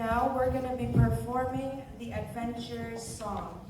now we're going to be performing the Adventures song.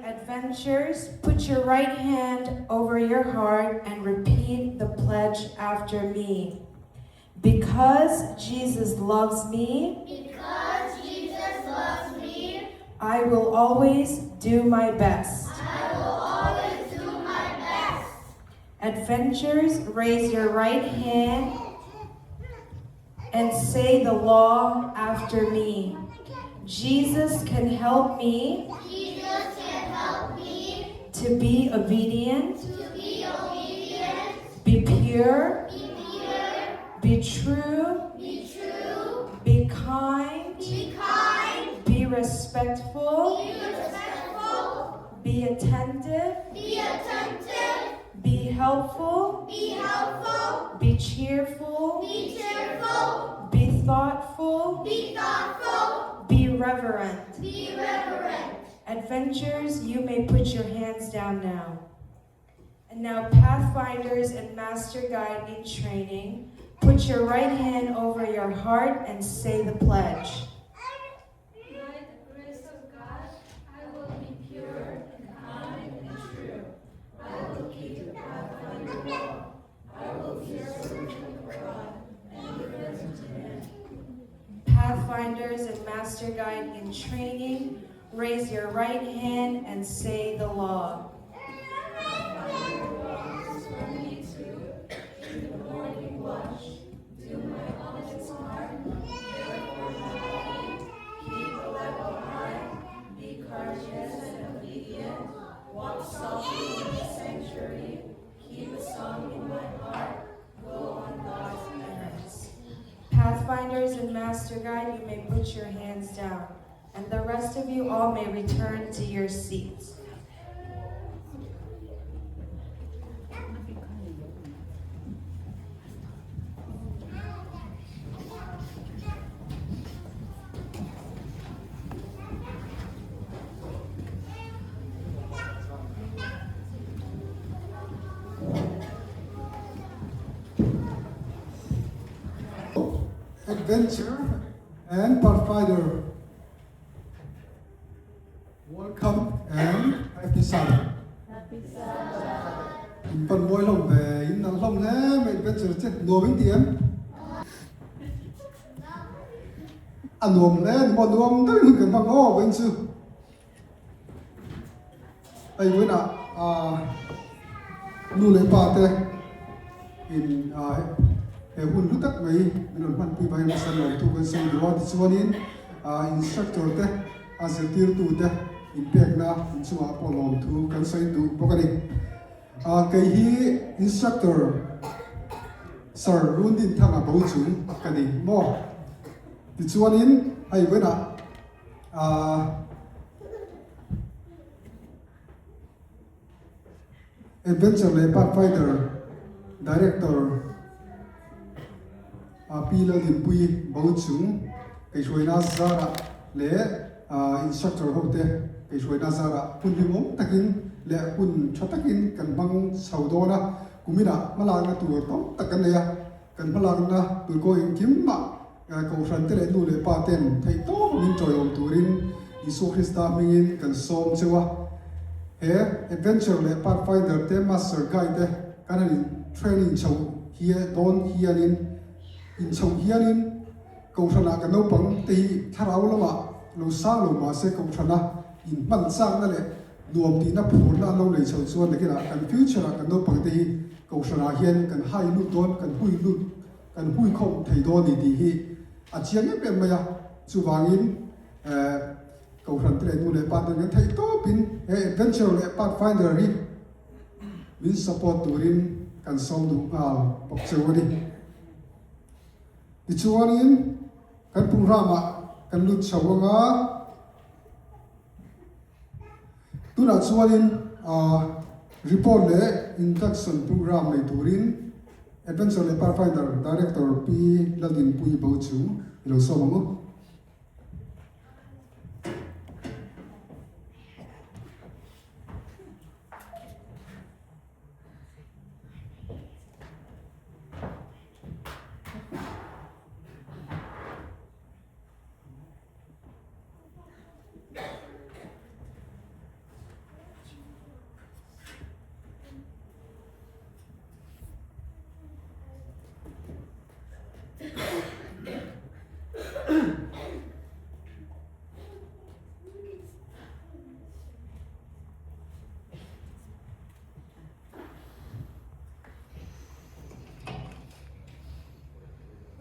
Adventures, put your right hand over your heart and repeat the pledge after me. Because Jesus loves me, I will always do my best. Adventures, raise your right hand and say the law after me. Jesus can help me to be obedient, be pure, be true, be kind, be respectful, be attentive, be helpful, be cheerful, be thoughtful, be reverent. Adventures, you may put your hands down now. And now, Pathfinders and Master Guide in training, put your right hand over your heart and say the pledge. By the grace of God, I will be pure and kind and true. I will keep the Pathfinder law. I will be a servant of God and be present to Him. Pathfinders and Master Guide in training, raise your right hand and say the law. Pathfinders and Master Guide, you may put your hands down, and the rest of you all may return to your seats. Adventure and Pathfinder, welcome and happy Sabbath. Happy Sabbath. Phần môi lồng về in năng lồng nè, mình adventure chết nô bánh tiếng. Anh nuông lên, bọn nuông tới lúc gần bằng ngô bánh sư. Ai với nè, nu lệ bà tê, in hun lúc tắt mấy mình luận văn quy bài mình sẵn lòng thu gần sâu đó thì chuan in instructor te sẽ tiêu tụ te impact na in chua po lòng thu gần sâu tụ bốc anh cái hi instructor sir run din thang à bầu chúng cái gì mo thì chuan in hay với nè adventure le Pathfinder director pila limpui bau chung cái chuối na zara le instructor hote ke shoi na zara hun rimom takin le hun chotakin kan bang saudona kumina malang na tur tom takan ya kan malang na tur ko in kimma Kohhran te le nu le paten thei to min choi om turin Isu Christa mingin kan som chewa he adventure le Pathfinder te master guide te kanin training chau here don hianin in chau hianin Kohhran kan no pang te tharau lama lo sang lo ma se Kohhran in man sang na le nuam ti na phur na lo le chau chuan le kila kan future kan no pang te Kohhran hian kan hai lu don kan hui khom thei don ni ti hi a chiang e pe maya chuwangin Kohhran te nu le pat ne thei to pin adventure le Pathfinder ri min support turin kan som du pok chewani ti chuanin kan pungrama kan lut chawanga tuna chuanin report le induction program le turin adventure le Pathfinder director P Ladin Pui Bauchu ilo somango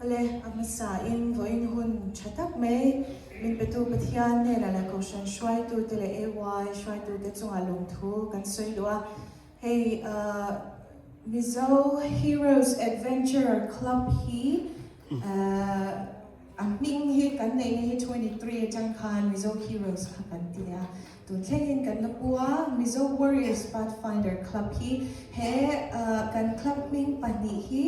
Ale amasa in voin hun chatak me min betu pathian ne la Kohhran shwai tu tele ay shwai tu te chunga lung thu kan soi doa hey Mizo Heroes Adventure Club hi ming hi kan nei hi 23 chang khan Mizo Heroes kan tia tun thlengin kan napua Mizo Warriors Pathfinder Club hi he kan club ming pani hi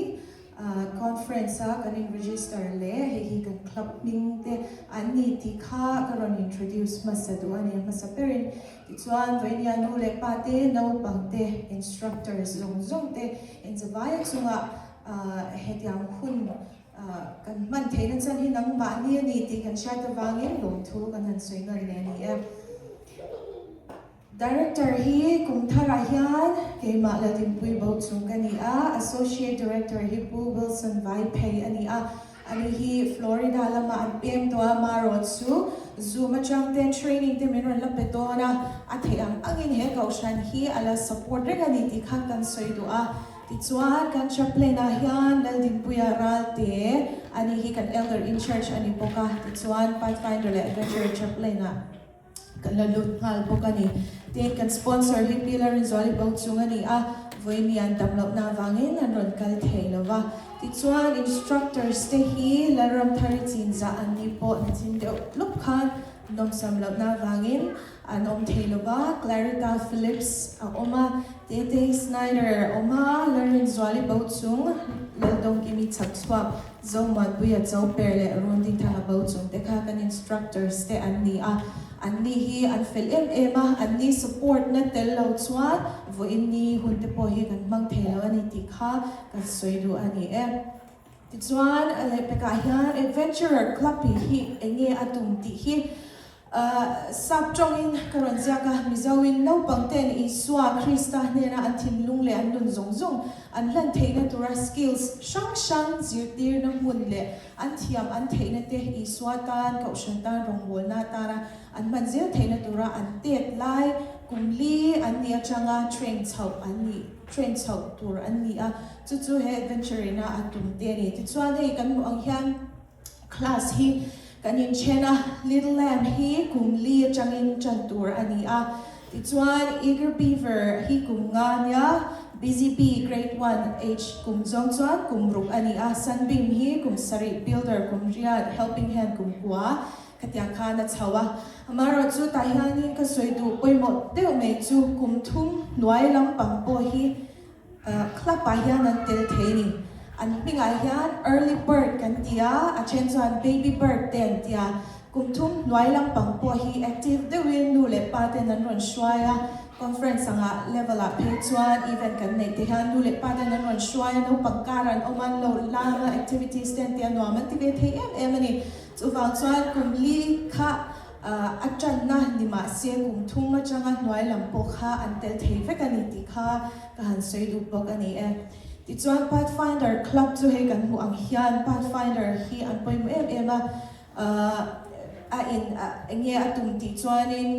conference kan in register le he kan club ming te ani ti kha karon introduce masadu ani masaperin chuan voinia nu le pate no pangte instructors zong te in zawai chunga hetiang hun kan man thein chan hi nang ma ni ani ti kan sha ta wangin lom thu kan han soinga le ni Director hi kumthara hian keima Ladin Pui Bauchung kani Associate Director hi Pu Wilson Vai Pei ani ani hi Florida lama an pem to maro chu Zoom atang te training te min la petona atheiang angin he Kohhran hi ala support re ani ti khan kan soidu ti chuan kan chaplain hian Ladin Pui ral te ani hi kan elder in church ani poka ti chuan Pathfinder le adventure chaplain kan la lut ngal pokani te kan sponsor hi pillar in zoli Bauchung ani voimian tamlo na wangin an ron kal theilowa ti chuan instructors te hi laram tharichin za ani po chin de lup khan nom samlo na wangin anom theilowa Clarita Phillips oma Tete Snyder oma larin zoli Bauchung ladong kimi chakchwa zoman buya chauperle ronding thanga Bauchung te kha kan instructors te ani hi an fel ema ani support na tel lo chuan vo inni hunte po hi kan mang thelo ani ti kha kan soidu ani ti chuan ale peka hian adventurer club hi enge atum ti hi sapchongin karon ziaka mizawin no pangten I swa Krista nena an thin lung le an nun zong an hlan theina tura skills shang zirtir na mun le an thiam an theina te I swa tan Kohhran tan rongbol na tara an manzil theina tura an tet lai kumli an ni achanga train chau tur an ni chu he adventure na atum te ni ti chuan hei kan mu ang hian class hi kanin chena little lamb hi kumli changin chantur ani ti chuan eager beaver hi kumngania busy bee grade 1 h kumzong chuan kumruk ani sunbeam hi kumsari builder kumriat helping hand kumkwa katyang khana chawa amaro chu ta hianin ka soidu poimo teu me chu kumthum nuai lam pangpo hi club pa hian an tel theini an pinga hian early bird kan tia a chen chuan baby bird ten tia kum thum noi lam pang po hi active de win nu le pa te nan ron shwaya conference anga level up phe chuan event kan nei te han nu le pa te nan ron shwaya no pangkaran oman lo lama activities ten te no man ti ve the em ani chu wang chuan kum li kha atran na ni ma se kum thum ma changa noi lam po kha antel thei ve kan ni ti kha ka han soi du bok ani e ti chuan Pathfinder club chu he kan hu ang hian Pathfinder hi an poim em nge atum ti chuanin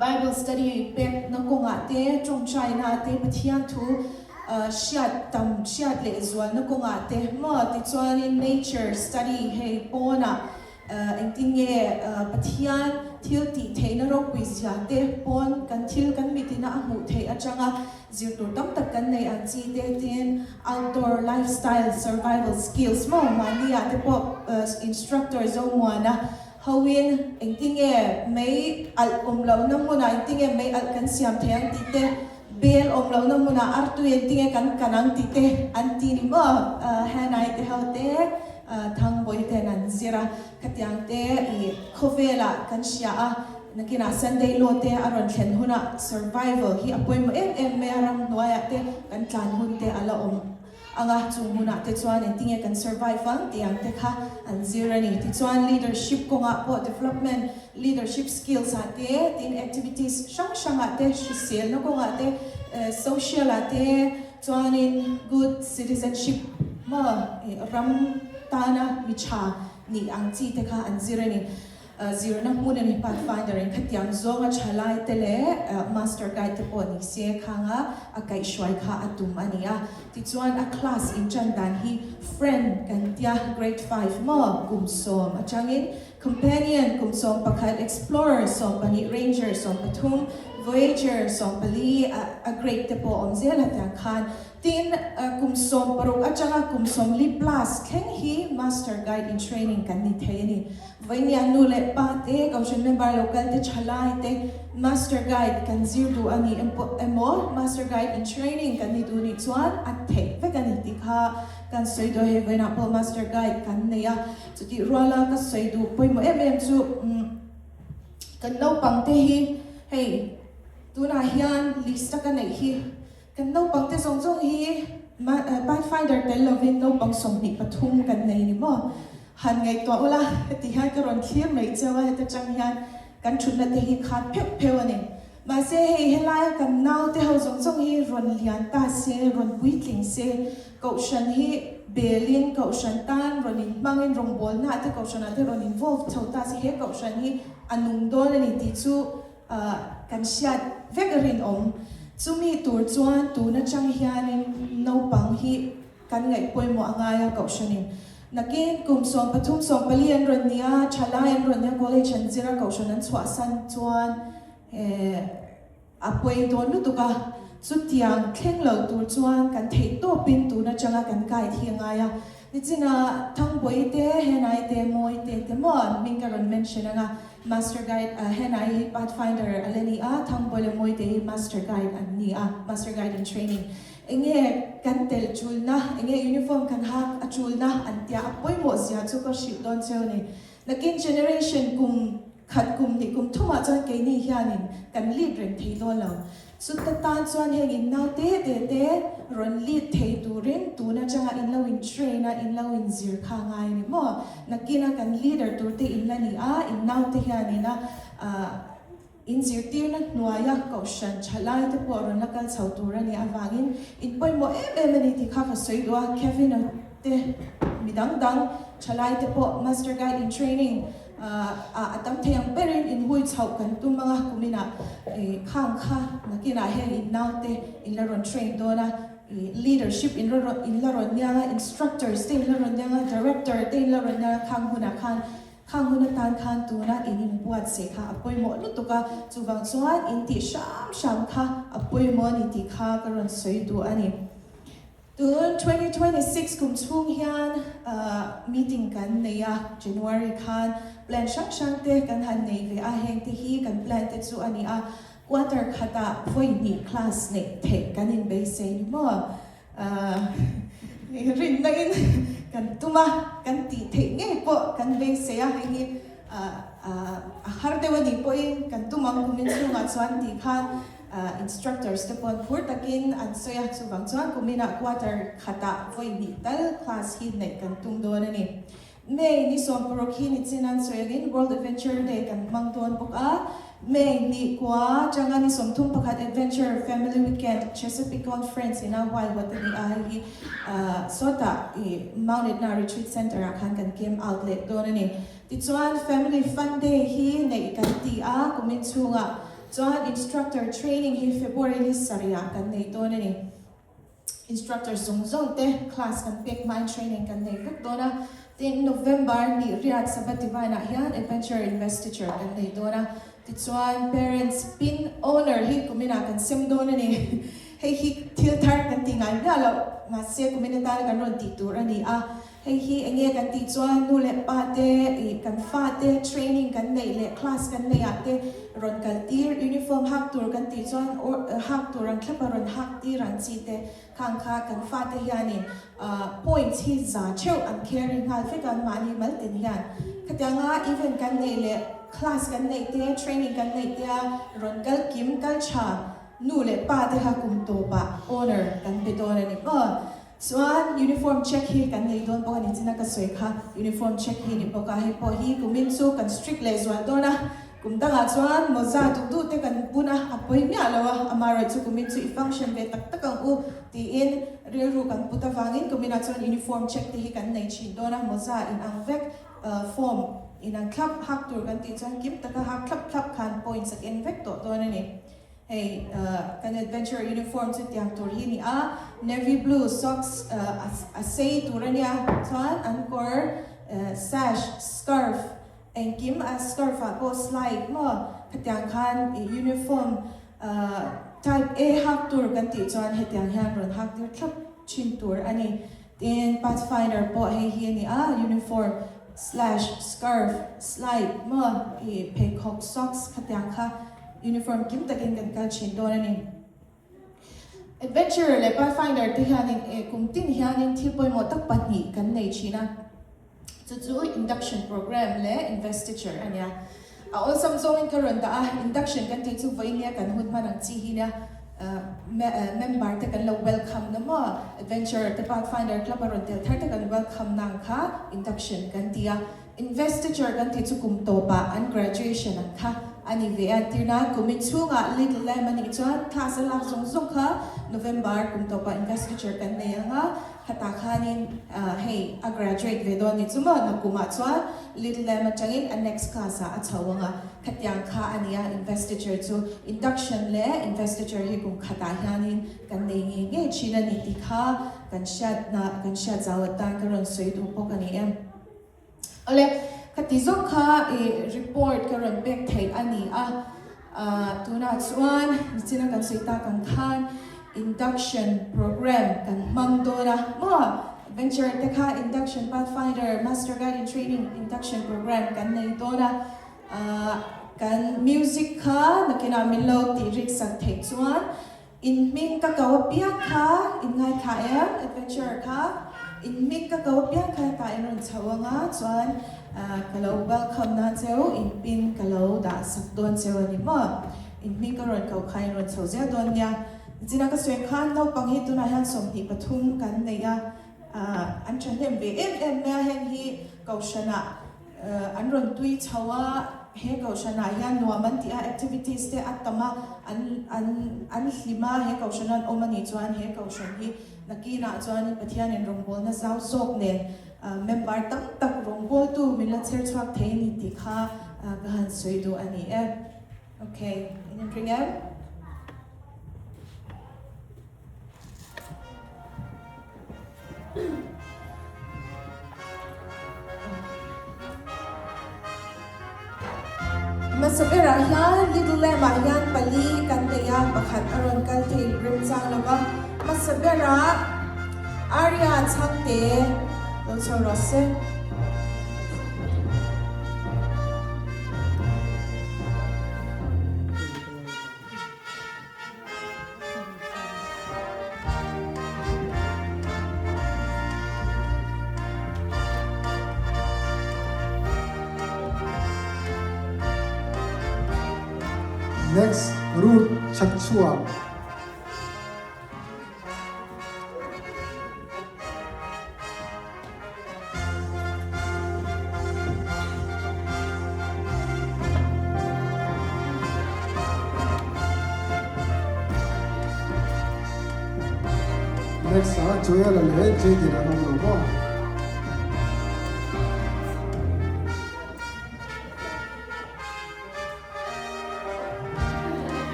Bible study pek na konga te trong China te pathian thu shiat le zual na konga te ma ti chuanin nature study hei pona engtinge pathian thil ti theina ro quiz ya te pon kan thil kan mitina amu thei achanga zirtur tam tak kan nei an chi te tin outdoor lifestyle survival skills mo mania te po instructor zo moana hawin engtinge mai al omlo namuna engtinge mai al kan siam theng ti te bel omlo namuna artu engtinge kan kanang ti te anti ni mo hanai te haute thang boy te nan zira katyang te I khovela kan sia a nakina Sunday lo te aron thlen huna survival hi apoi mo em me aram noya te kan tlan hun te ala anga chung huna te chuan tinge kan survive ang tiang te kha an zira ni ti chuan leadership ko nga po development leadership skills ate tin activities shang ate social no ko nga te social ate chuan in good citizenship ma ram tana micha ni ang chi te kha an zira ni zero na muna ni Pathfinder in katyang zonga chalai tele master guide te po ni se khanga akai shwai kha atum ania ti chuan a class in chandan hi friend kan tia grade 5 mo kumsom achangin companion kumsom pakhat explorer som pani ranger som pathum voyager som pali a grade te po omzel atang khan tin kumsom paruk achanga kumsom li plus khen hi master guide in training kan ni theini vainia nu le pa te kaushon member local te chalai te master guide kan zirdu ani emo master guide in training kan ni du ni chuan at the ve kan ni ti kha kan soido he vena po master guide kan neya chuti rola ka soidu poimo em chu kan no pang te hi hey tuna hian lista kan nei hi kan no pang te song hi Pathfinder tel lovin no pang som ni pathum kan nei ni mo han ngai to ula ti ha ka ron thlir mai chawa ta chang hian kan thunna te hi khat pheu ani ma se hei helai kan nau te ho song hi ron lian ta se ron puitling se ko shan hi belin ko shan tan ron in mangin rong bol na te ko shan ate ron involve chota se he ko shan hi anung don ani ti chu kan siat vegarin chumi tur chuan tu na chang hianin no pang hi kan ngai poimo angaya ko shanin nakin kumsom pathum som palian ron nia chalayan ron nia college an zira ko shanan chwa san chuan apoi don lu tuka chutiang thlenglo tur chuan kan thei to pin tu na changa kan kai thiangaya nichina thangboi te henai te moi te mo min ka ron mention anga master guide henai Pathfinder aleni thangboi le moi te master guide an ni master guide in training enge kan tel chulna enge uniform kan hak achulna antia apoi mo sia chu ko ship don chone nakin generation kum khat kum ni kum thuma chan ke ni hianin kan lead ren thei lo lo sutta tan chuan heng in nau te ron lead thei turin tu na changa in lo in train in lo in zir kha ngai ni mo nakina kan leader tur te in la ni in nau te hianina in zir tir na nuaya ko shan chalai te po ron lakal chau tur ani awangin in poi mo ni ti kha soidwa Kevin te midang dang chalai te po master guide in training atam theyang perin in hui chau kan tu mga kumina khang kha nakina he in naute in la ron train dona leadership in la ron nya instructors te in la ron nya director te in la ron nya khang huna tan khan tu na in buat se kha apoi mo lu to ka chuwang chuan in ti sham kha apoi mo ni ti kha ka ron soi du ani Tun 2026 kum chung hian meeting kan neya January khan plan shang te kan han nei ve heng te hi kan plan te chu ani quarter khata voi ni class ne the kan in be se ni mo rin na in กันตุมากันตีเทงเงี้ยปะกันเบงเสียให้งี้ฮาร์เดวันนี้ปะเองกันตุมังคุมินสุงาส่วนตีคันinstructors ตะปนพูดตะกินอันสวยสุบังส่วนคุมินักว่าจะขัดไว้ดีแต่คลาสฮิตในกันตุงโดนนี่เมย์นี่ส่วนโปรคีนิจินันสวยกิน World Adventure Day กันมังโดนปะเมย์นี่กว่าจังงานนี่สมทุ่มประกาศ Adventure Family Weekend Chesapeake Conference นะวันวันนี้สดMounted Na Retreat Center อาคารกันเกม outlet โดนนี่ติดส่วน Family Fun Day ฮีในกันตีกุมินชุงส่วน Instructor Training ฮี February นี้สริยากันในโดนนี่ Instructor ส่งเตะ class กันเป็ก Mind Training กันในพวกโดนin November นี่เรียนสัปดาห์วันนี้Adventure Investiture กันในโดนติดส่วน Parents Pin Owner ฮีกุมินากันเซมโดนนี่ให้ฮีทิลทาร์กันตีงานเนี่ยเรามาเสียกุมินาตากันรอนติดตัวนี่ให้ฮีเงี้ยกันติดส่วนนู่นแหละปาเต้กันฟาเต้ training กันในเละ class กันในเต้รอนกันตียูนิฟอร์มฮักตัวกันติดส่วนฮักตัวรันแคปรอนฮักตีรันซีเต้ข้างข้ากันฟาเต้ยานี่points ที่จะเชื่ออัน caring งานฟิกันมานี่มันติดยันขณะงั้น event กันในเละ class กันในเต้ training กันในเต้รอนกันกิมกันชานู่นแหละปาเต้ฮักกุมโตปะ owner กันไปตัวนี่ส่วน uniform check ฮีกันในโดนปกติจินักสวยค่ะ uniform check ฮีนี่ปกติพอฮีกุมินสู้กัน strict เลยส่วนตัวนะกุมตั้งส่วนโมซาทุกๆแต่กันปุนะพอฮีมีอะไรวะอามาร์จูกุมินสู้ function เบตักตักกันตีอินเรียรู้กันปุตตะฟังอินกุมินส่วน uniform check ที่ฮีกันในชินตัวนะโมซาอินอังเวกform อินอังคลับฮักตัวกันตีส่วนกิมตะกันฮักคลับคัน point สักอินเวกตัวนี่กัน adventure uniform สุดที่ตัวฮีนี่navy blue socks say ตัวนี้ส่วนอันกอร์ sash scarf เอ็งกิมscarf ก็ slide มั่วขัดยังคัน uniform type A ฮักตัวกันติส่วนเหตุยังฮันรอนฮักตัวคลับชินตัวอันนี้เป็น Pathfinder พอให้ฮีนี่uniform slash scarf slide มั่วpeacock socks ขัดยังค่ะuniform กิมตะกินกันกันชินตัวนี่ adventure เลย Pathfinder ที่ฮานินกุมติ้งฮานินที่ปอยหมดตักปันนี่กันในชีนะจู่ๆ induction program และ investiture อันเนี้ยเอาสมซงอินกระรอนตา induction กันที่จู่ไว้เนี่ยกันหุ่นมานังจีฮีเนี่ยmember แต่กันเรา welcome นะมั่ว adventure แต่ Pathfinder คลับอรอนเตลท่าแต่กัน welcome นังค่ะ induction กันที่investiture กันที่จู่กุมโตปะ and graduation นังค่ะอันนี้เวียนที่นั่นกุมิชูงะ little lemon อีกส่วนคลาสลักส่งค่ะ November กุมตัวปะ investiture กันเนี่ยค่ะขัดขานินให้ graduate เวดอนนี่จุ่มนักกุมาส่วน little lemon จังอิน next class ชาวงะขัดยังค่ะอันนี้ investiture จู่ induction และ investiture ให้กุมขัดขานินกันเนี่ยเงี้ยชีนันนี่ที่ค่ะกันชัดจาวตันกันรอนสวยดูพวกนี้เอาเลยขัดที่ส่งค่ะreport กันรอนเบกไทยอันนี้ตัวนั้นส่วนนี่นักกันสวยตากันทันinduction program กันมังโดนะมั่ว adventure แต่ค่ะ induction Pathfinder master guide in training induction program กันในโดนะกัน music ค่ะนักกินมิโลตีริกสักเทคส่วน in มิงกะกาวเปียค่ะ in ไงค่ะadventure ค่ะ in มิงกะกาวเปียค่ะแต่ in รุ่นชาวงะส่วนกะโล welcome นะเจ้า in ปินกะโลดาสักโดนเจ้านี่มั่ว in มิงกะรุ่นเขาใครรุ่นชาวเจ้าโดนเนี่ยจีนักสวยขันเราปังฮิตุนาฮันสมที่ปทุมกันเนี่ยอันฉันเห็นแม่เห็นฮีเกาชนะอันรอนตุยชาวเฮเกาชนะยันนัวมันที่ activities ที่อัตมาอันหิมะเฮเกาชนะอมันนี่จวนเฮเกาชนฮีนักกีฬาจวนปฏิญาณรองบอลน่ะสาวโศกเนี่ยเมมเบอร์ตั้งตักรองบอลตู้มิลเลอร์เซอร์ชวักเทนิติค่ะกันสวยดูอันนี้โอเคนี่เป็นไงมาสเปรายัน little lemma ยันปลีกันเตียประคันอรอนกันที่ริมจังแล้วก็มาสเปราอาริยาชังเตเราชอบรส Next, root chakchua. Next, Joel and JD and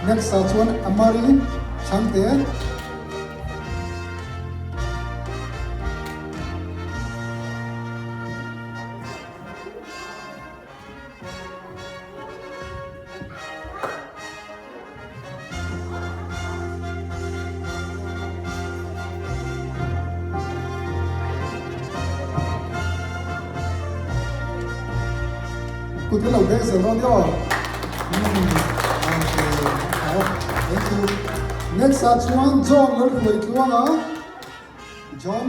Next, Chuan Amari Changte. Good hello, guys. Thank you. Next, Chuan John. Let's wait, John.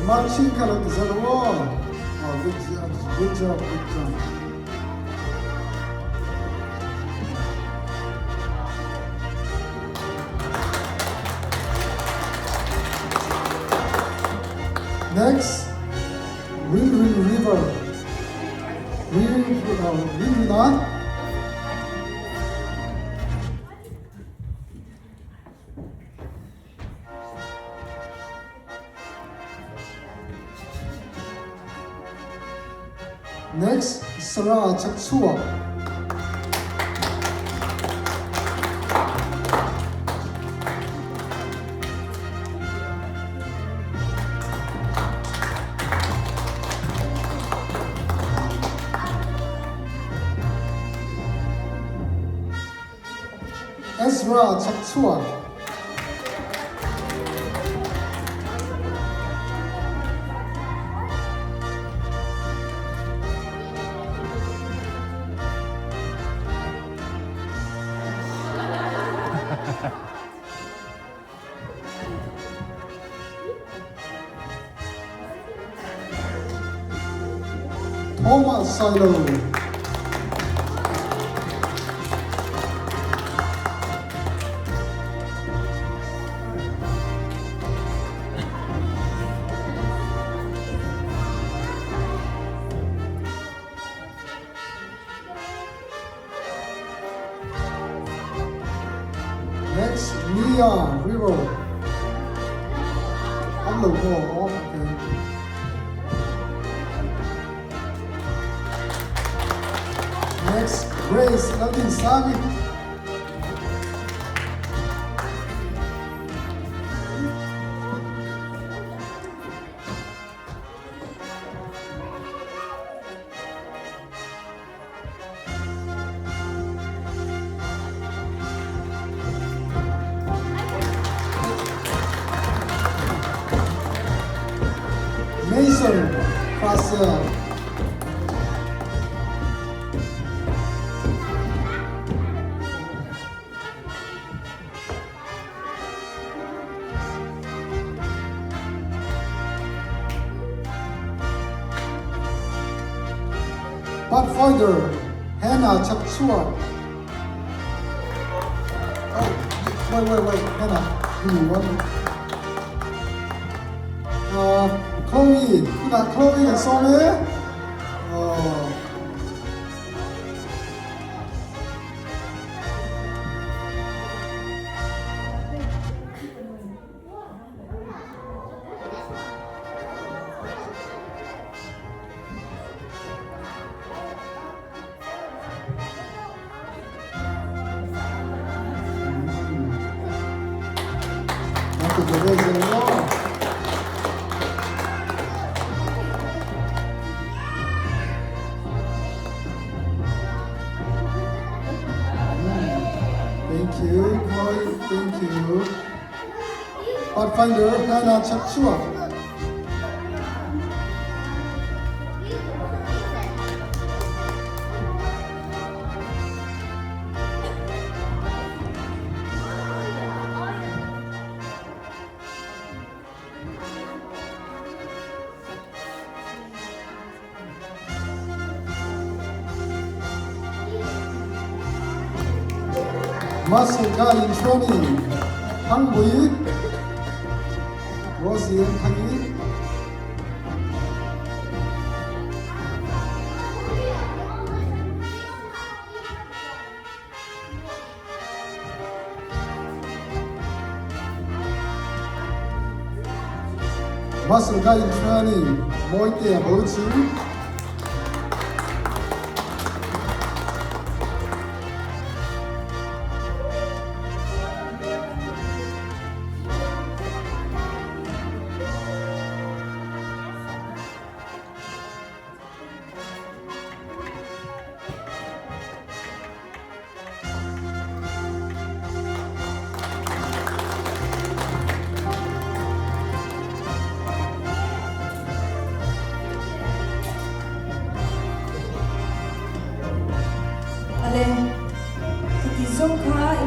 Marching color is on the wall. Oh, good job. Next, River. Next, Sarah Chaksua. Ezra Chaksua. Thomas Silo. Next, Mia River. Okay. Next, Grace Latin Sami. Mizo, Pastor. Pathfinder, Hannah Chaksua. Oh, wait, Hannah, give me one. Chloe, you got Chloe and Sonia? Thank you, Chloe, thank you. Pathfinder, Hannah Chaksua. Master Guy in Training, Hang Bui, Rosie and Tangi. Master Guy in Training, Moite Abochu.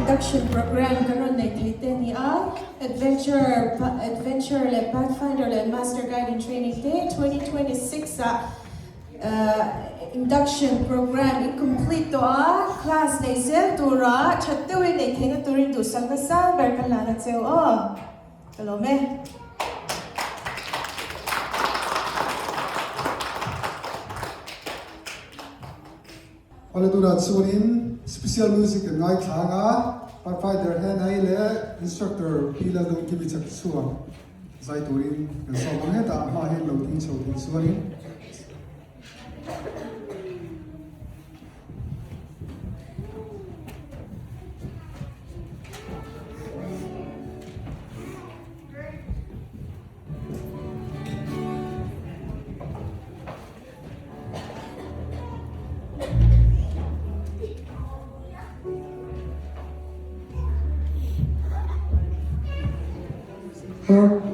Induction program karon na itaite ni Adventure le Pathfinder le Master Guide in Training Day 2026 induction program incomplete to class na isel tura chattuin na itaina turin do salvasal berkalana tseo kalome. Paladura Tsurin, special music and night hanga, Pathfinder Henai instructor Pila Long Kibichak Suam, Zaiturin, and so Maneta, Mahin Loking Chokin Suarin. Abraham,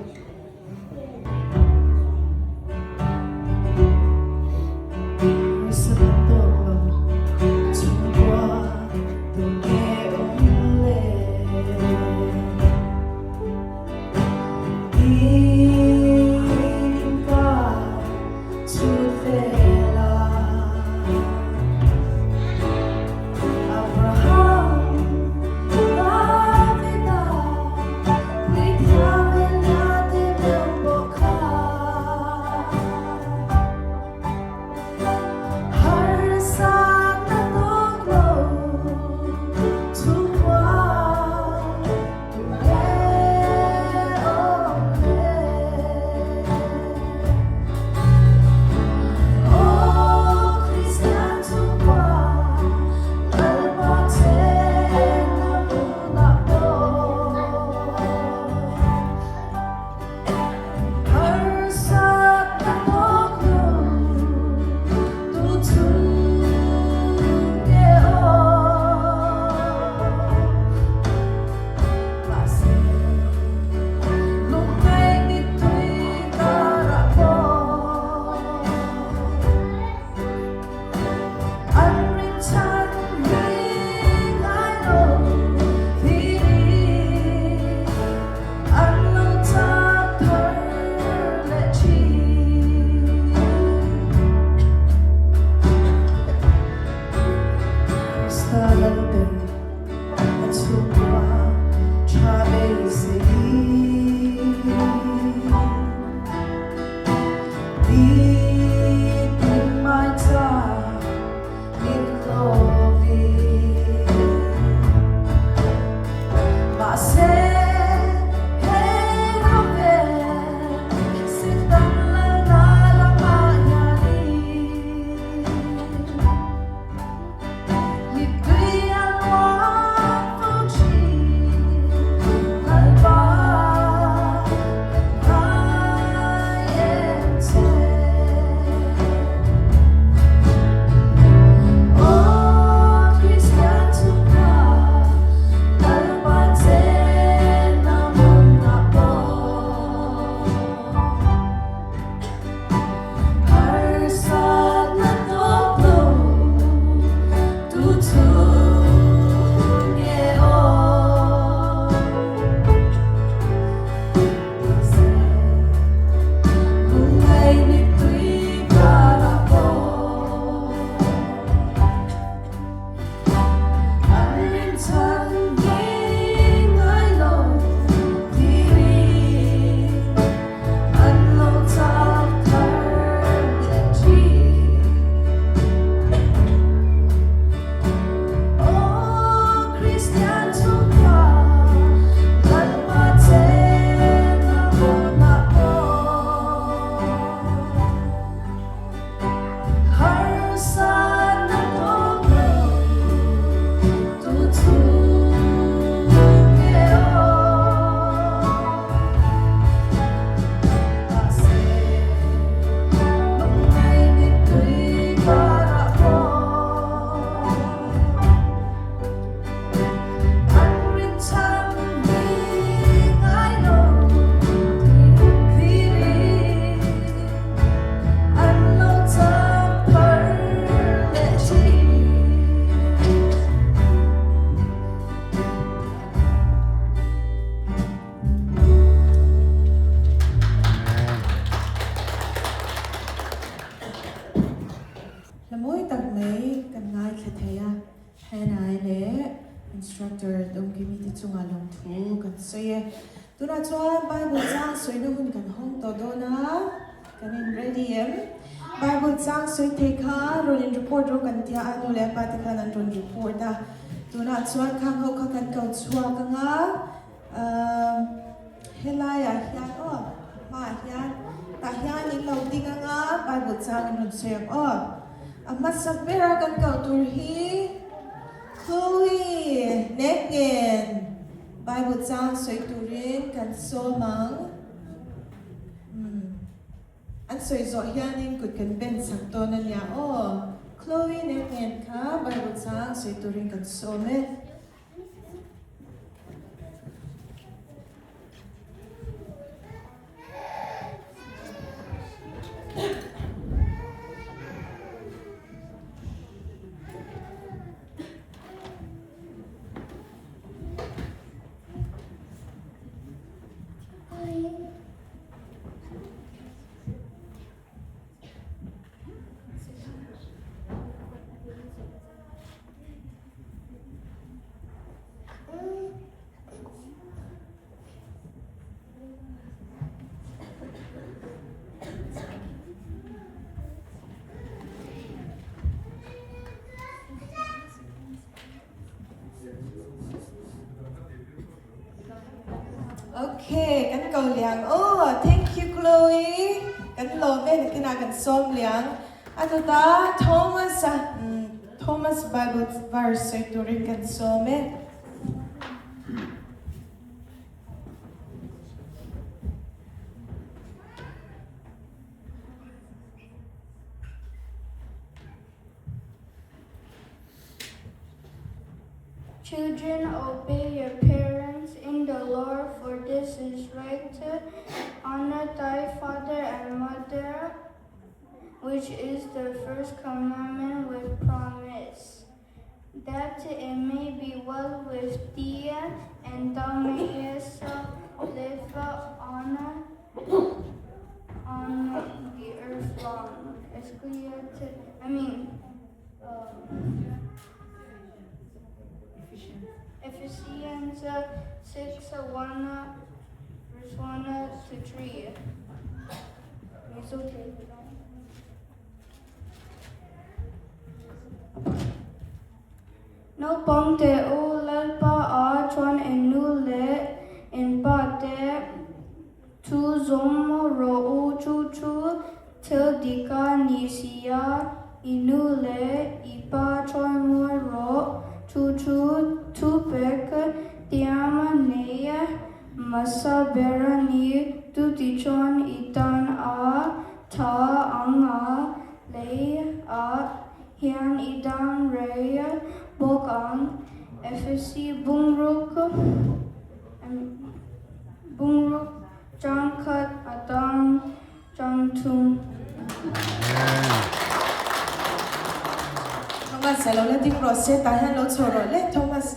tu na chuan Bible chang soi na hun kan hong to do na kan in ready em Bible chang soi the kha ron in report ro kan tia anu le pa te khan an ron report da tu na chuan khang ho kha kan kau chua ka nga helaya hian o ma hian ta hian in lo ding nga Bible chang in ron soi o amma sabera kan kau tur hi Chloe Negen Bible chang soi turin kan so mang an soi zo hianin kut kan ben sak to na nia o Chloe Negen kha Bible chang soi turin kan so me Okay, kan kau liang. Oh, thank you, Chloe. Kan lo me kina kan som liang. Ato ta Thomas Bible verse soi turin kan som me. Children, obey your parents in the Lord, for this is right. Honor thy father and mother, which is the first commandment with promise, that it may be well with thee, and thou mayest live on the earth long. Ephesians 6:1 verse 1 to 3. Mizo take it on. No pong te o lalpa a chuan en nu le en pa te tu zom ro u chu chu til dika ni sia inu le ipa choi mo ro chu chu tu pek tiama neya masa berani tu ti chon itan a ta anga le a hian idan reya bokang FSC bungruk jangkat atang jangtung. Thomas sa lo nating rose tahan lo choro le Thomas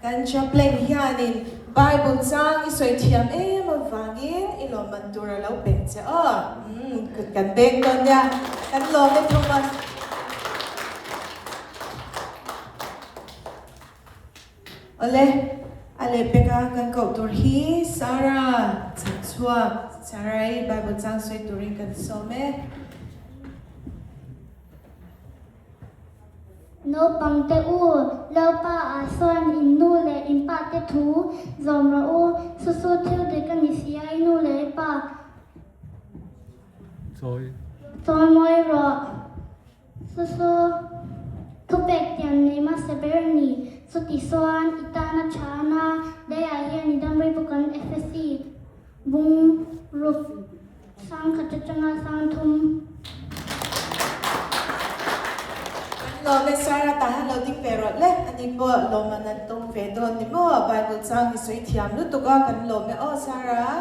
kan chaplain hianin Bible chang isoi thiam mawangin ilo mantura lo penche kut kan beng don ya kan lo me Thomas ole ale peka kan ko tur hi Sarah chua Sarai Bible chang soi turin kan some No pang te u lo pa a son in nu le in pa te thu zom ra u su su thil de kan ni sia in nu le pa Toy moi ro su thu pek tiam ne ma se ber ni su ti soan itana chana de a hian ni dam ri bukan FSC bung ruf sang khachanga sang thum lo me Sarah tahan lo ding perot le ani po lo manan tong vedon ni mo Bible chang ni soi thiam lu to ka kan lo me Sarah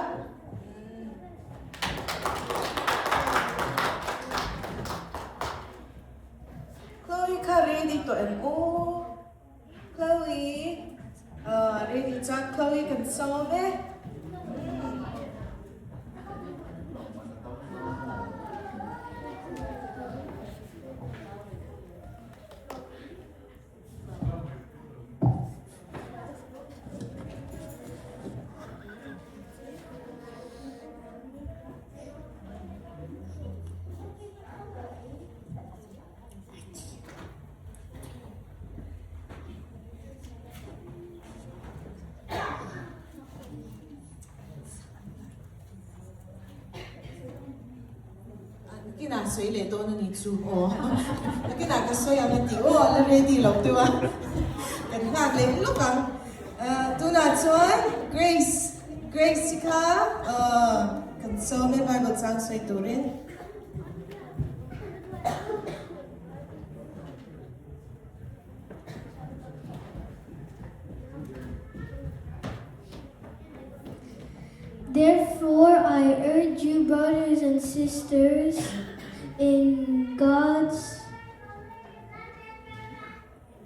Chloe ka ready to Chloe ready chan Chloe kan so me nan soi le to na ni chu o cái nào cái soi ang ti o la ready lo tu a kan na le lu ka tu na chuan Grace ka kan so me Bible sang soi tu rin Therefore, I urge you, brothers and sisters, in God's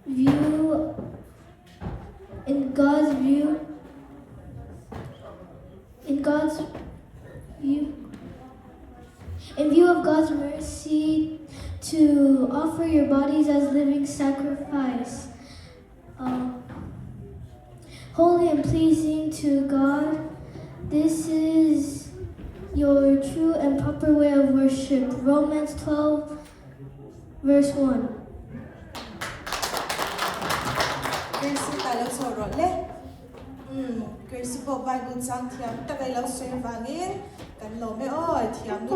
view, in view of God's mercy, to offer your bodies as living sacrifice, holy and pleasing to God. This is your true and proper way of worship. Romans 12, verse 1. Grace ta lo so ro le Grace po Bible sang thiam ta kai lo soi wangin kan lo me o thiam ni tu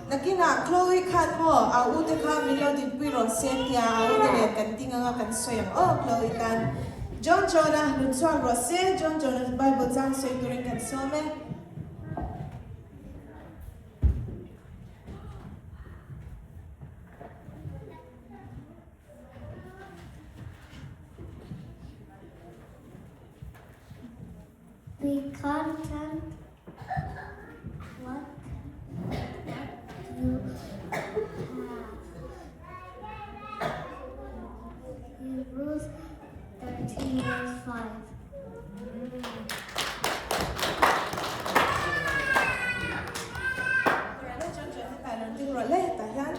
Nakina Chloe khan mo au te kha melody piro setia au te le kan tinga nga kan soyang Chloe kan John Jonah nun so ro se John Jonah Bible sang soi during kan so me We content what you have. Hebrews 13, verse 5. John Jonah ta nun ting ro le ta yan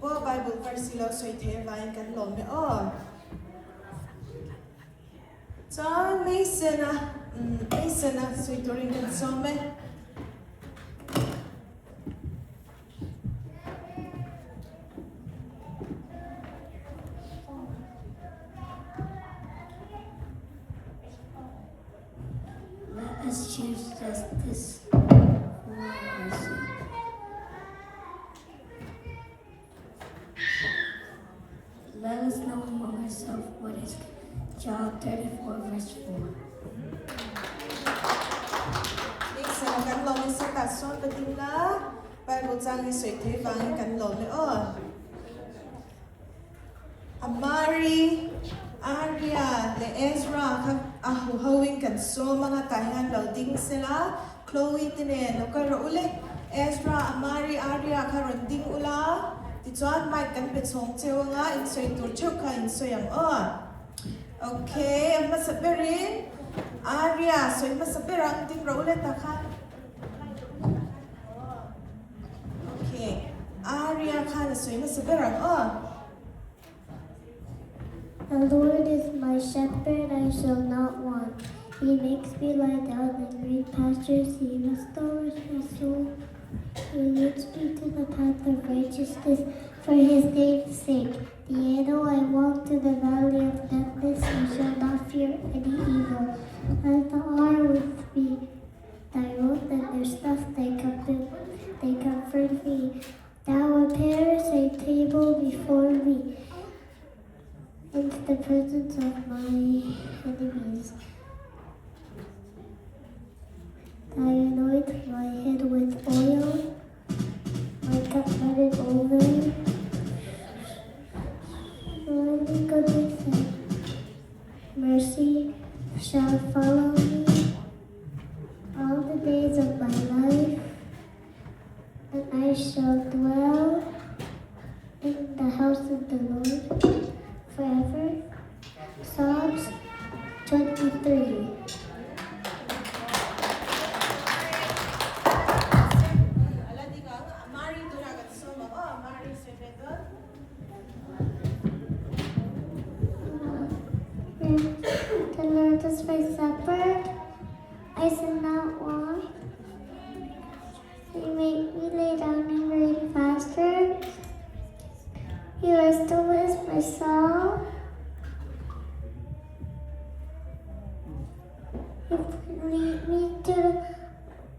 po Bible verse lo soi the vain kan lo me John Mason soi during kan so me Let us choose justice for mercy. Let us know among ourselves what is Job 34, verse 4. Sa kan lo me sa ta son ta ting la Bible sang ni soi the wang kan lo me Amari Aria le Ezra ka ahuhawing kan so mga tahan lo ding sila Chloe tine no ka ule Ezra Amari Aria ka ronding ula ti chuan mai kan pe chong cheu nga in soi tur cheu ka in soi ang Okay, masaberin Aria soi masaberang ting ro ule ta ka Okay Aria ka soi masaberang The Lord is my shepherd, I shall not want. He makes me lie down in green pastures. He restores my soul. He leads me to the path of righteousness for his name's sake. Yea, though I walk through the valley of death, I shall not fear any evil. As thou art with me, thy rod and their staff, they comfort me. Thou preparest a table before me in the presence of my enemies. I anoint my head with oil, my cup runneth over. Surely goodness and mercy shall follow me all the days of my life, and I shall dwell in the house of the Lord forever. Psalms 23. The Lord is my shepherd, I shall not want. He make me lay down in green pastures. He restores my soul. lead me to the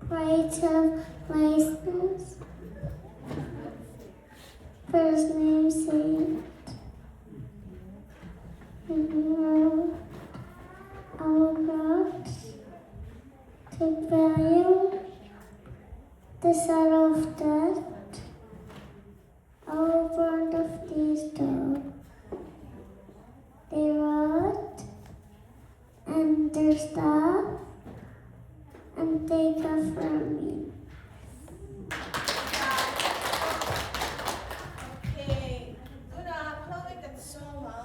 right of places. First name saved. Our God, take value, the shadow of death, our word of these dogs. They rod and their staff, and they comfort me. Okay, Tuna, Chloe and Soma.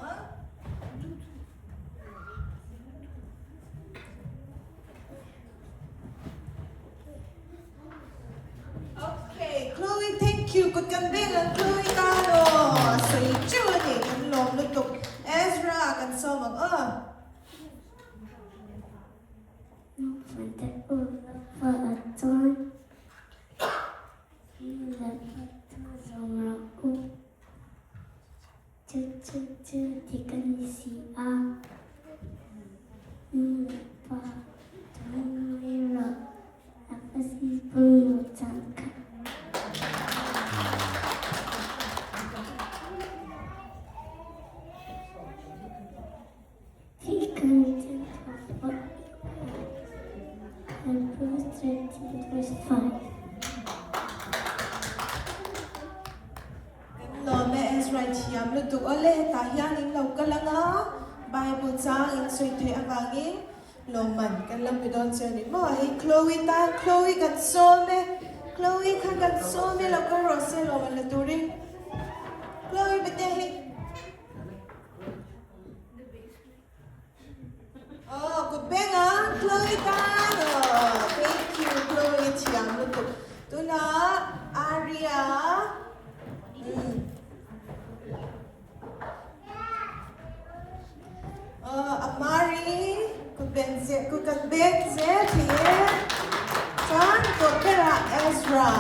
Okay, Chloe, thank you. Good kambing ang Chloe Tano. So you Julie, kan lom lutuk. Ezra, kan Soma. For the over for a ton. You let me to tikan si a. Pa tumira. Apa sih pengucapan? He content of what and verse 13, verse 5. Lome Ezra tiam lutuk ole tahyang in lau kalanga. Bible chang in sui the avangin. Loman kan lam bidon serni mo hi Chloe ta Chloe kan some Chloe kan some lau ka rose loman la turing. Chloe bete hi. Oh, good benga Chloe ta. Thank you Chloe tiam lutuk. Tuna Aria. Amari, kukan benze, tiye, John, Kohhran, Ezra.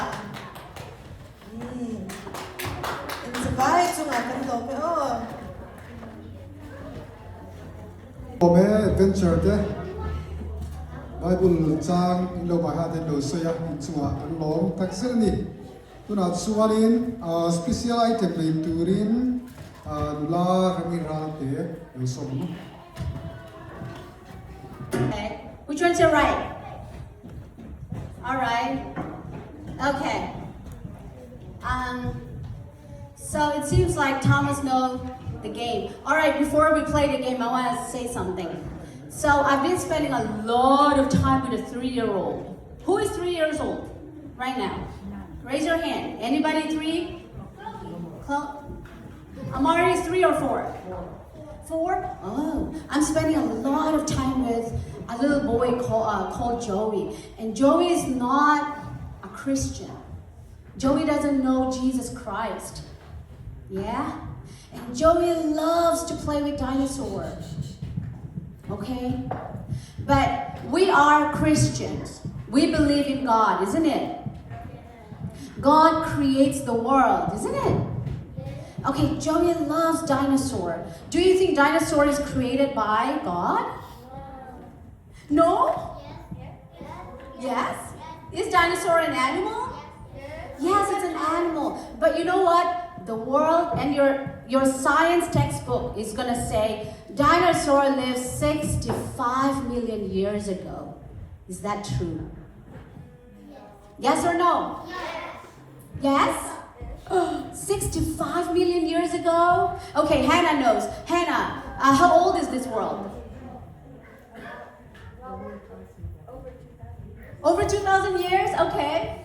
Insabay, sungakan tope, Ome adventure te Bible chang in lo ba ha de lo so ya in chunga an lom taksel ni tuna chuanin special item le turin nula rami ra te lo so mu. Okay. Which one's your right? All right. Okay. So it seems like Thomas knows the game. All right, before we play the game, I want to say something. So I've been spending a lot of time with a 3-year-old. Who is 3 years old right now? Raise your hand. Anybody 3? Amari is 3 or 4? 4? Oh, I'm spending a lot of time with a little boy called Joey. And Joey is not a Christian. Joey doesn't know Jesus Christ. Yeah? And Joey loves to play with dinosaurs. Okay? But we are Christians. We believe in God, isn't it? God creates the world, isn't it? Okay, Joey loves dinosaur. Do you think dinosaur is created by God? No? Yes? Is dinosaur an animal? Yes, it's an animal. But you know what? The world and your science textbook is going to say dinosaur lived 65 million years ago. Is that true? Yes or no? Yes? 65 million years ago? Okay, Hannah knows. Hannah, how old is this world? Over 2,000 years? Okay.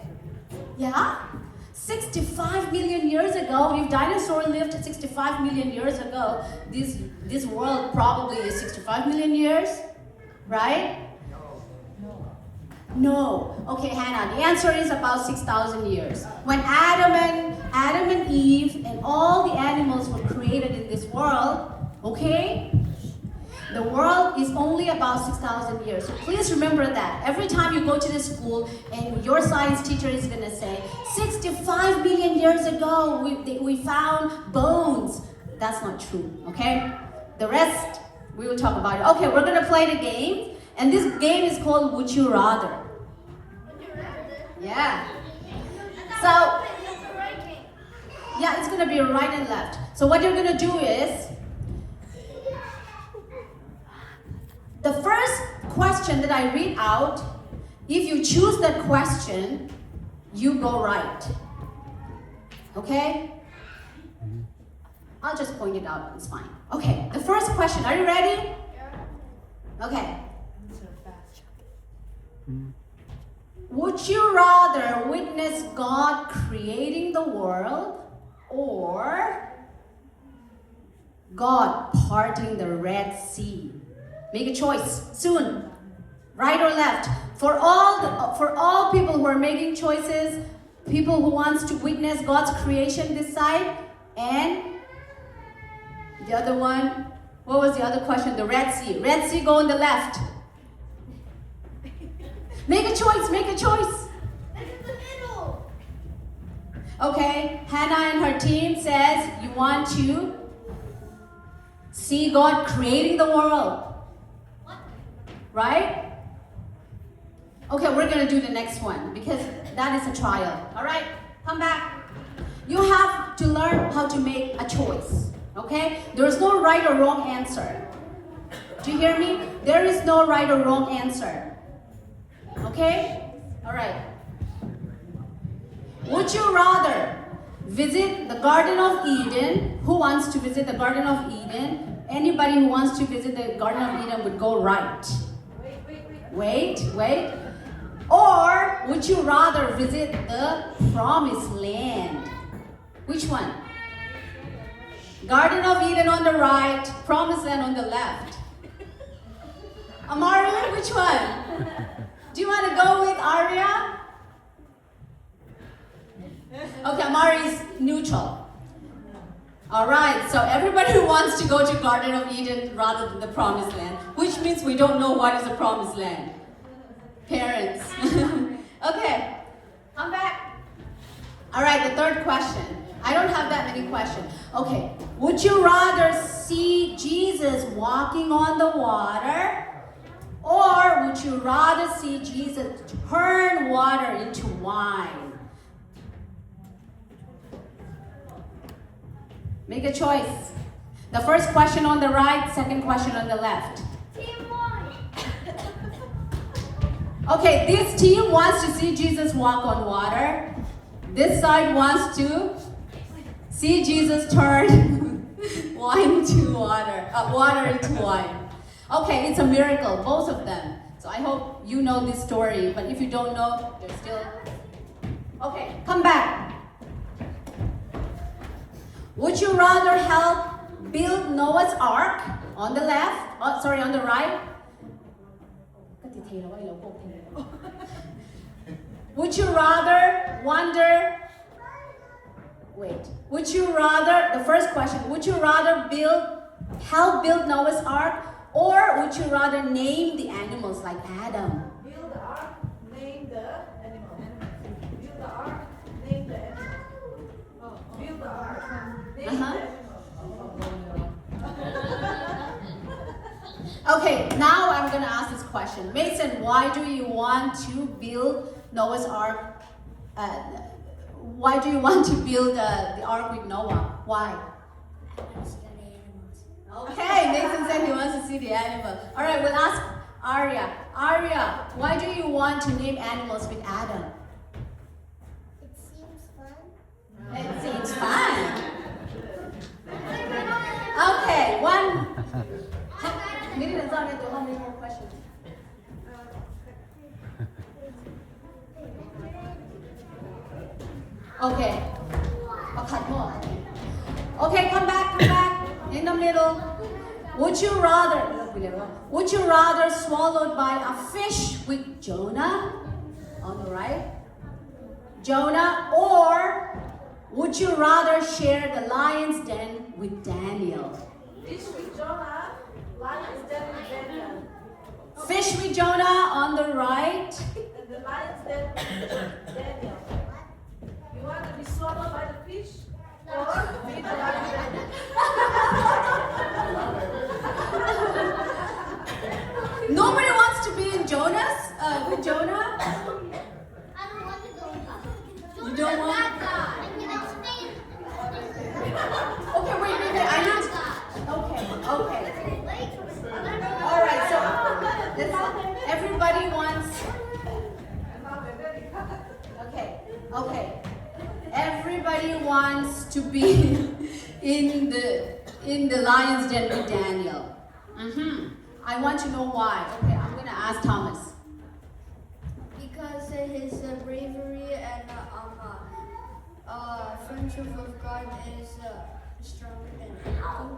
Yeah? 65 million years ago, if dinosaurs lived 65 million years ago, this world probably is 65 million years, right? No. Okay, Hannah, the answer is about 6,000 years. When Adam and Eve and all the animals were created in this world, okay? The world is only about 6,000 years. So please remember that. Every time you go to the school and your science teacher is going to say, 65 million years ago, we found bones. That's not true, okay? The rest, we will talk about it. Okay, we're going to play the game. And this game is called Would You Rather. Yeah. So, yeah, it's gonna be right and left. So what you're gonna do is, the first question that I read out, if you choose that question, you go right. Okay? I'll just point it out, it's fine. Okay, the first question, are you ready? Okay. Would you rather witness God creating the world or God parting the Red Sea? Make a choice soon, right or left. For all people who are making choices, people who wants to witness God's creation this side, and the other one, what was the other question? The Red Sea. Red Sea, go on the left. Make a choice, make a choice. Okay, Hannah and her team says you want to see God creating the world. Right? Okay, we're gonna do the next one because that is a trial. Alright, come back. You have to learn how to make a choice. Okay? There is no right or wrong answer. Do you hear me? There is no right or wrong answer. Okay? Alright. Would you rather visit the Garden of Eden? Who wants to visit the Garden of Eden? Anybody who wants to visit the Garden of Eden would go right. Wait. Or would you rather visit the Promised Land? Which one? Garden of Eden on the right, Promised Land on the left. Amari, which one? Do you want to go with Arya? Okay, Amari is neutral. Alright, so everybody who wants to go to Garden of Eden rather than the Promised Land, which means we don't know what is the Promised Land. Parents. Okay, come back. Alright, the third question. I don't have that many questions. Okay, would you rather see Jesus walking on the water? Or would you rather see Jesus turn water into wine? Make a choice. The first question on the right, second question on the left. Okay, this team wants to see Jesus walk on water. This side wants to see Jesus turn wine to water, water into wine. Okay, it's a miracle, both of them. So I hope you know this story, but if you don't know, there's still... Okay, come back. Would you rather help build Noah's Ark on the left, on the right? Would you rather would you rather, the first question, would you rather help build Noah's Ark, or would you rather name the animals like Adam? Build the ark, name the animal. Build the ark, name the animal. Build the ark, name the animal. Okay, now I'm gonna ask this question. Mason, why do you want to build Noah's Ark? Why do you want to build the ark with Noah? Why? Okay, Mason said he wants to see the animals. All right, we'll ask Arya. Arya, why do you want to name animals with Adam? It seems fun. It seems fun. Okay, one. Maybe that's not it. How many more questions? Okay. I'll cut more. Okay, come back. In the middle. Would you rather swallowed by a fish with Jonah on the right? Jonah, or would you rather share the lion's den with Daniel? Fish with Jonah, lion's den with Daniel. Fish with Jonah on the right. And the lion's den with Daniel. You want to be swallowed by the fish? Or meet the lion's den? Nobody wants to to be in the lion's den with Daniel? I want to know why. Okay, I'm going to ask Thomas. Because his bravery and friendship with God is stronger than anything.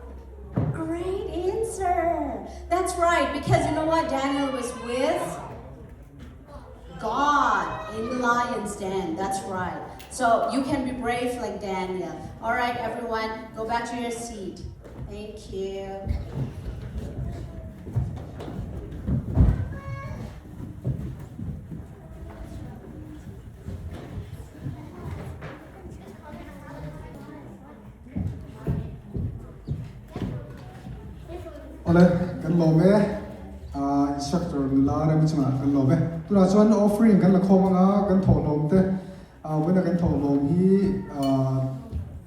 Great answer. That's right, because you know what? Daniel was with God in the lion's den. That's right. So you can be brave like Daniel. All right, everyone, go back to your seat. Thank you. Ole kan lo me instructor la ra mi chama kan lo me tu na chuan offering kan la khom anga kan tho lom te wena kan tho lom hi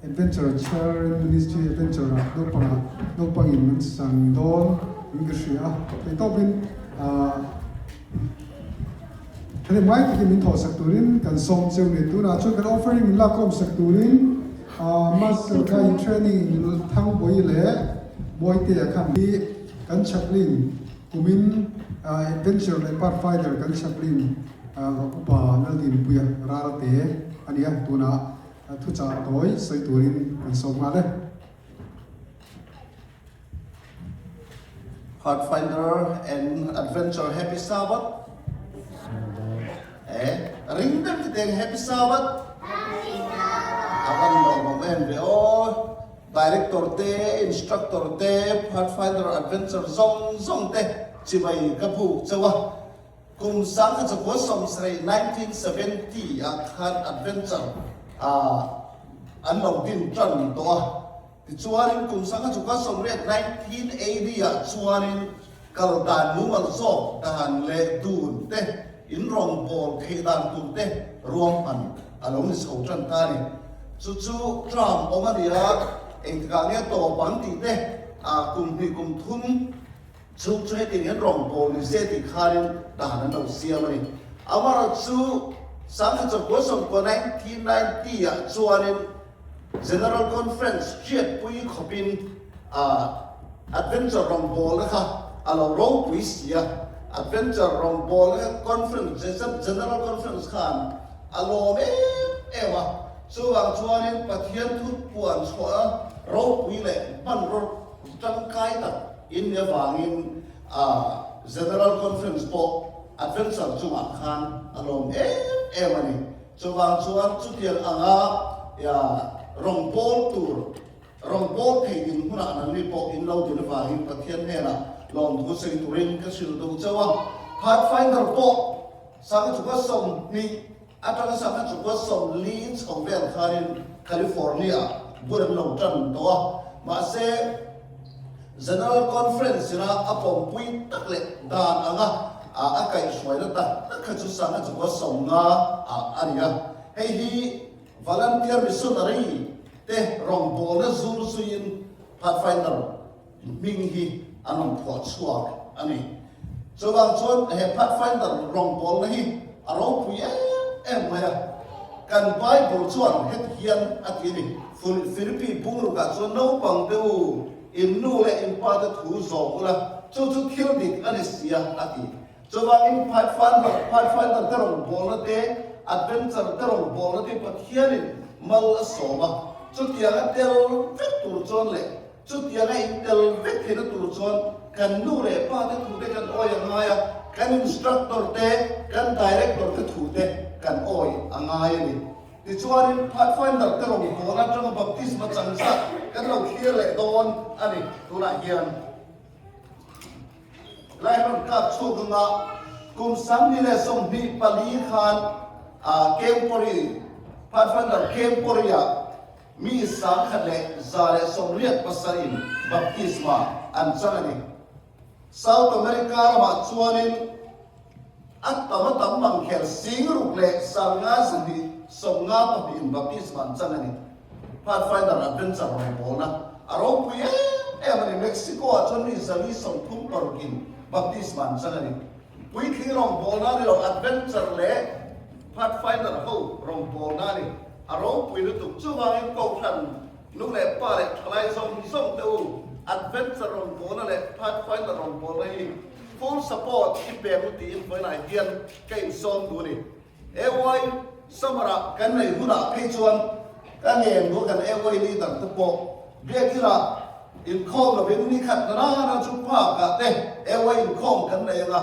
adventure chair ministry adventure do pang in sang don english ya te to bin thế mai thì mình thọ sắc turin kan som cheu ni tu na chuan kan offering la khom sắc turin master guide training thang boi le boy te kham hi kan chaplin kumin adventure le Pathfinder kan chaplin pa na din puya ra te ania tuna thu cha toy sai turin kan som ma le Pathfinder and Adventure Happy Sabbath. Ring them today Happy Sabbath. Akan lo moment be all director te instructor te Pathfinder Adventure zong te chibai kapu chawa kum sang ka chakwa som srei 1970 akhan adventure an lo din tran to ti chuanin kum sang ka chakwa som re 1980 chuanin kaldan numal so dan le dun te in rong bol kheidan tum te ruam an along ni so tran ta ni chu tram omadia engkangnya to bang ti te kum ni kum thum chu he ti hen rong bol ni se ti kharin da han no sia mani amara chu sang chu ko som ko 1990 chuanin general conference chiat pui khopin adventure rong bol kha alo ro pui sia adventure rong bol conference general conference khan alo me ewa chuanin pathian thu puan chwa ro pui le ban ro tang kai ta in ya wangin general conference po adventure chuma khan alom emani chuwang chuan chutian anga ya rongpol tur rongpol thein huna nan ni po in lo din wangin pathian hena lom thu sei turin ka sil do chawa Pathfinder po sang chuka som ni atang sang chuka som li chong vel kharin California buran lo tan to ma se general conference na apom pui takle dan anga akai swai ta ka chu sang chu ko som nga ania hei hi volunteer missionary te rong bol na zur suin Pathfinder ming hi anong pho chua ani chawang chon he Pathfinder rong bol na hi aro pui maya kan Bible chuan het hian atini Philippi bungu ka chuan no pang deu in nu le in pa de thu zo la chu khil dik ani sia ati chawang in Pathfinder te rong bol na te adventure te rong bol na te pathian mal asoma chu tiang tel vek tur chon le chu tiang in tel vek hin tur chon kan nu le pa de thu te kan oya ngaya kan instructor te kan director te thu te kan oi angaya ni ti chuanin Pathfinder te rong bol na tang baptisma changsa kan lo khia le don ani tuna hian lai ron ka chu nga kum sam ni le som bi pali khan kempori Pathfinder kemporia mi sang khale zare som riat pasarin baptisma an changani South America ma chuanin at tama mang khel sing ruk le sanga sandi som nga pa bin baptisma an changani Pathfinder adventure rong bol na aro puye emani Mexico a chon ni zali som thum parkin baptisma an changani pui khi rong bol na ri adventure le Pathfinder ho rong bol na ni aro pui lu tu chuwang in Kohhran lúc này pa lại lại song teu adventure on bola le Pathfinder on bola hi full support ki pe mu ti in foi nai hian kai som du ni e wai samara kan nei huna phei chuan kan em go kan e wai ni dang te po be kira in khom la ben ni khat na chu pa ka te e wai in khom kan nei nga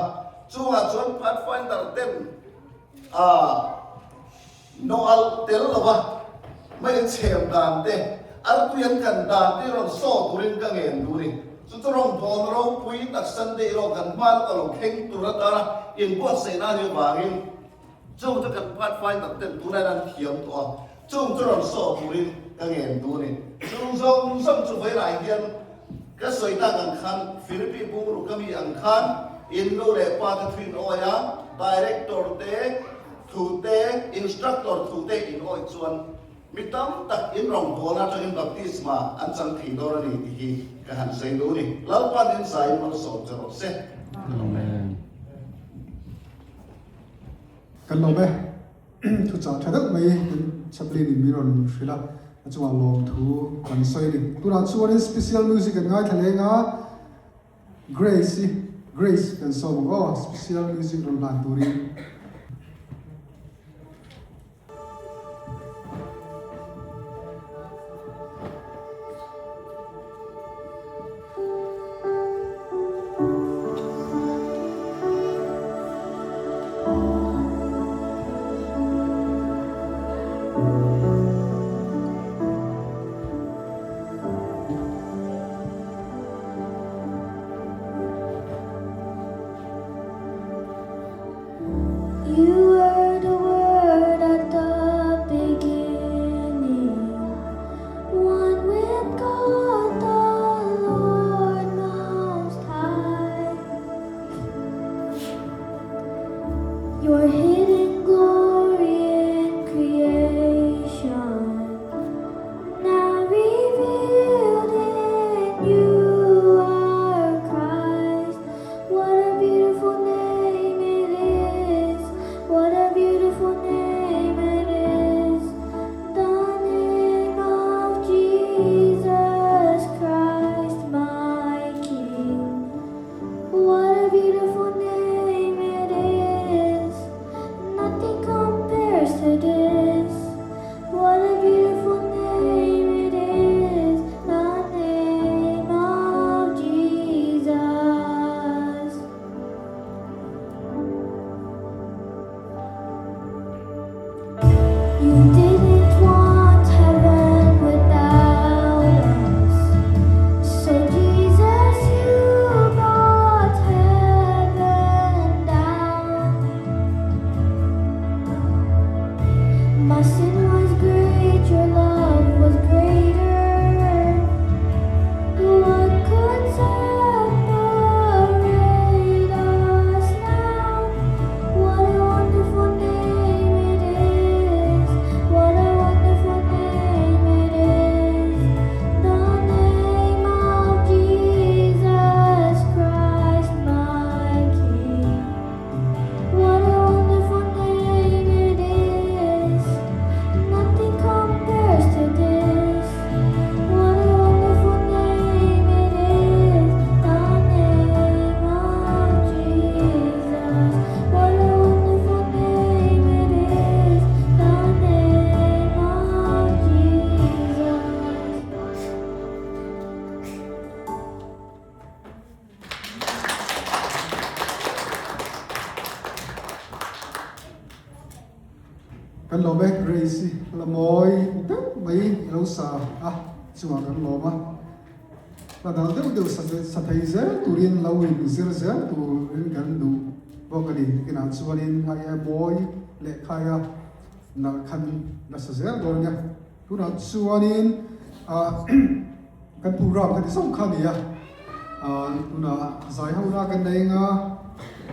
chuwa chuan Pathfinder ten noal tel lawa mai chem dan te ar tuyan kan dan te ron so turin ka ngen duri chu torong bon ro pui tak san de ro kan mal ka lo kheng tu ra ta in bo se na ni wangin chu ta kan Pathfinder ten tu na dan thiam to chu ron so turin ka ngen duri chu zong sam chu vai lai hian ka soi ta kan khan Philippine bu ru ka mi ang khan in lo le pa ka thin oya director te thu te instructor thu te in oi chuan mitam tak in rong bola to in baptisma an chang thi dor ni hi ka han sei do ni lalpan in sai mal so chero se Amen. kan lo be thu cha thadak mai chaplin in miron shrila achwa lom thu kan soi ni tura chuan special music kan ngai thalenga grace kan so go special music ron lan turi You were the Word at the beginning, one with God the Lord Most High. Your hidden glory in creation, now revealed in you are Christ. What a beautiful name it is. What a beautiful name it is. The name of Jesus Christ, my King. What a beautiful name it is. Nothing compares to this. What a beautiful name it is. The name of Jesus. You didn't want heaven without us. So Jesus, you brought heaven down. My sin was great, your love was greater. What could separate us now? What a wonderful name it is. What a wonderful name it is. The name of Jesus Christ, my King. What a wonderful name it is. Nothing compares to this. What a wonderful name it is. The name of Jesus. What a wonderful name it is. The name of kan lo be grace la moi te mai lo sa chuwa kan lo ma la dal de sa thai zer turin lo in zer tu in kan du bo ka ni kina chuanin hai boy le khaya na khan na sa zer do nya tu na chuanin kan pu ra ka ti som kha ni ya tu na zai ho na kan dai nga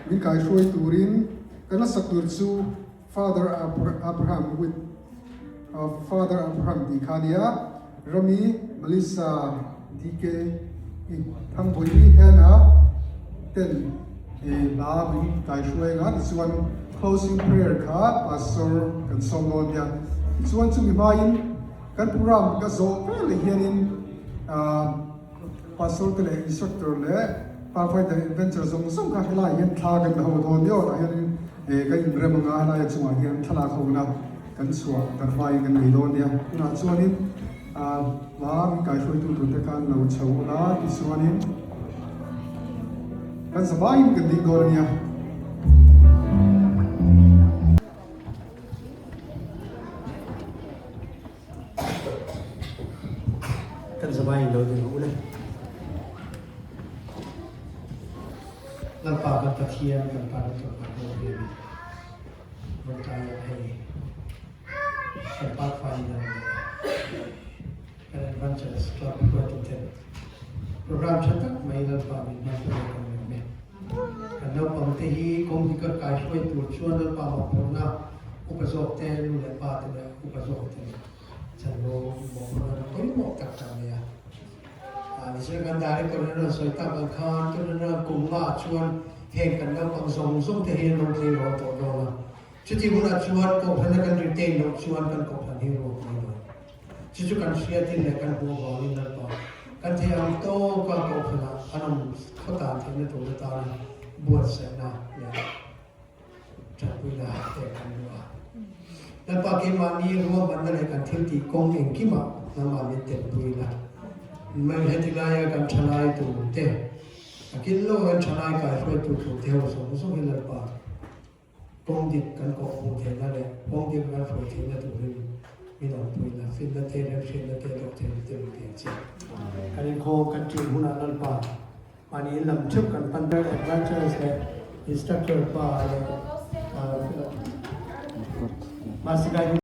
min kai shoi turin kan la satur chu Father Abraham with Father Abraham di Khania, Rami, Melissa, DK, Thang Boi Hena, then La Bin Kai Shui Nga, this one closing prayer ka, Pastor Kansongodia. This one to be mine, kan program ka zo le hianin pastor le instructor le Pathfinder adventure zong song ka hila hian thla kan ho don yo hianin kan rem nga hala ya chunga hian thla ho na kan suwa kan fai kan nei don ya na chuanin la mi kai hloi tu te kan lo chho na ti chuanin kan sabain kan ding don ya kan sabay lo din ulit lampa kan Pathfinder kan para to Pathfinder bertanya kan Pathfinder kan adventure club bertutur program cetak mai lampa min kan me kan lo pamtehi kom dikar kai shoi tur chuan lampa ma pona upazok te lu le pa te upazok te chanlo mo ko mo tak ta me ya ni se kan dare ko na soi ta kan khan to na kum ma chuan he kan lo pang song song te he no te ro to do la chuti huna chuan ko phana kan retain no chuan kan ko phan hi ro ko no chu kan sia tin le kan bo bo ni na pa kan the am to ka ko phana anam khota the ne to ta na buat se na ya cha pu na te kan wa dan pakai mani ruang bandar akan tilti kong yang kima nama minta buila. Mereka tilai akan calai tu teh. Akin lo akan calai kai tu teh usah hilang pa. Kong dik kan kong teh nade. Kong dik kan teh nade tu minang buila. Fin nade dok teh biasa. Kali ko kan ciri guna nalpa. Mani lam cuk kan pandai adventures instructor pa. Masih